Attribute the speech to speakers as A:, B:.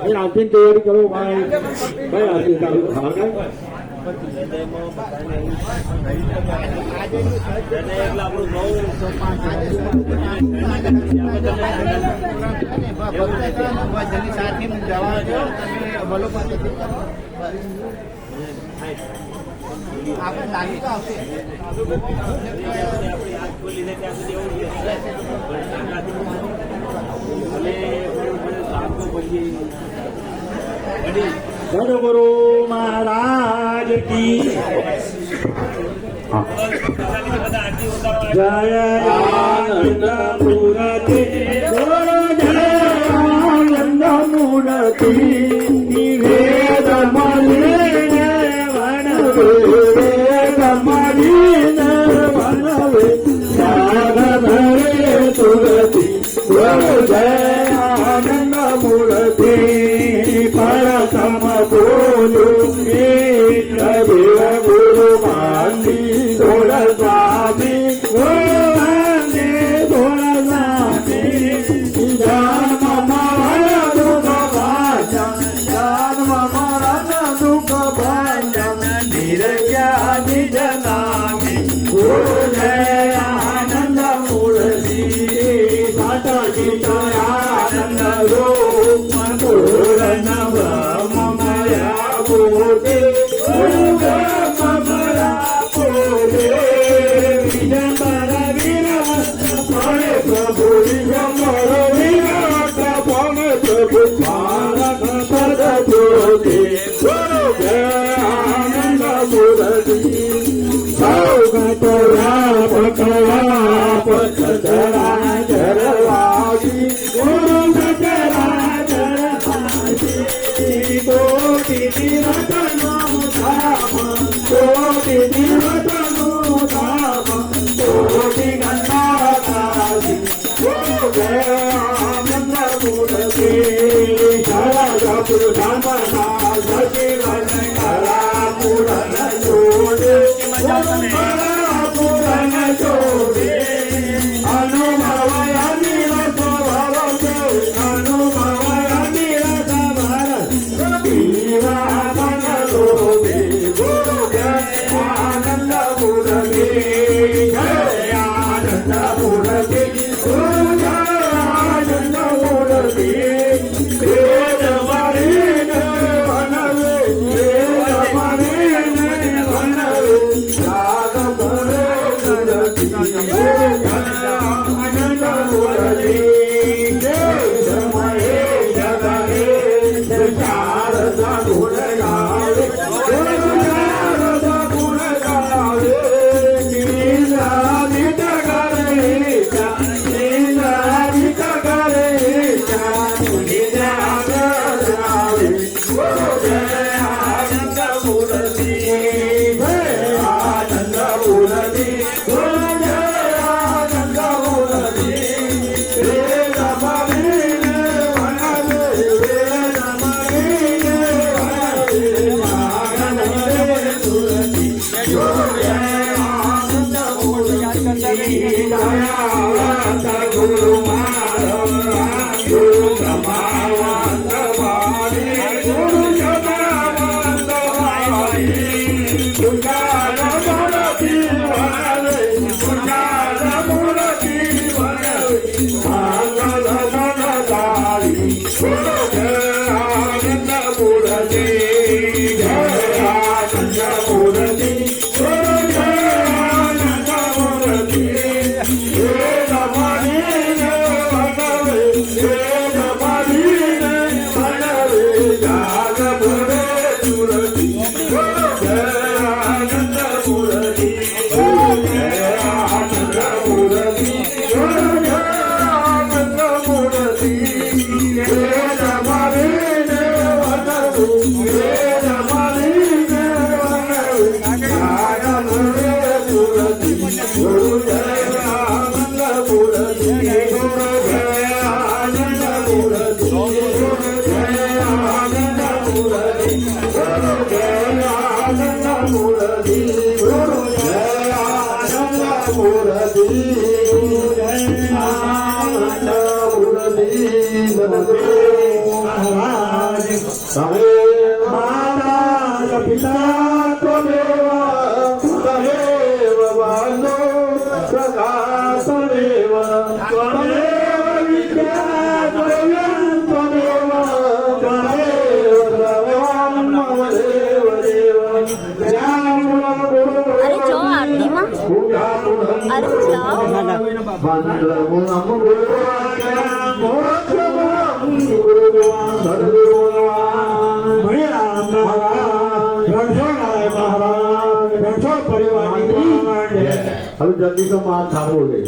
A: Hãy làm tin tươi đi cho bài bây giờ thì tạo thở cái
B: આપણે લાગી તો આવશે
A: सदगुरु महाराज की जय आनंद मूर्ति जय आनंद मूर्ति वेद मलिन वन वेद मलिन वन साधरे तुलसी जय आनंद मूर्ति परतम बोलू गुरु मानी सोल स्वामी वंदे सोल स्वामी जन्म मरण दुख भाजन जन्म मरण दुख भाजन निर्ज्ञा निज नामी जय आनंद मूर्ति सत चित आनंद रूप पूर्ण ब्रह्ममया भूते ब्रह्ममया भूते विजंबर विराट पणे प्रभु विजंबर विराट पणे प्रभु भारत पद ज्योति गुरु जय आनंद मूर्ति सौगत व्यापक व्यापक चराचर वासी गुरु चराचर कोटि रतनो धाम कोटि रतनो धाम कोटि गंगाकाशी जय आनंद मूर्ति शरद पुराण सचिवन कला पुराण जोड़े पुराण जोड़े अनुभव अनिल स्वभाव अनुभव अनिल भारत दीवान लोगे गुरु जय आनंद मूर्ति जय आनंद मूर्ति गुरु जय आनंद मूर्ति वेद मलिन वनवे वेद मलिन वनवे जाग भरे मूर्ति गुरु जय आनंद मूर्ति जय समय जगहे शारदा गुण गावे गुरु शारदा गुण गावे नीलादित करे नीलादित करे नीलाग गावे गुरु जय आनंद मूर्ति जय आनंद मूर्ति गुरु जय आनंद मूर्ति पिता त्वमेव त्वमेव बालो प्रकाशमेव त्वमेव विद्या त्वमेव सर्वं मम देव देव
C: अरे जो आरती में अरे
A: હવે જલ્દી તો માં થાળવો લે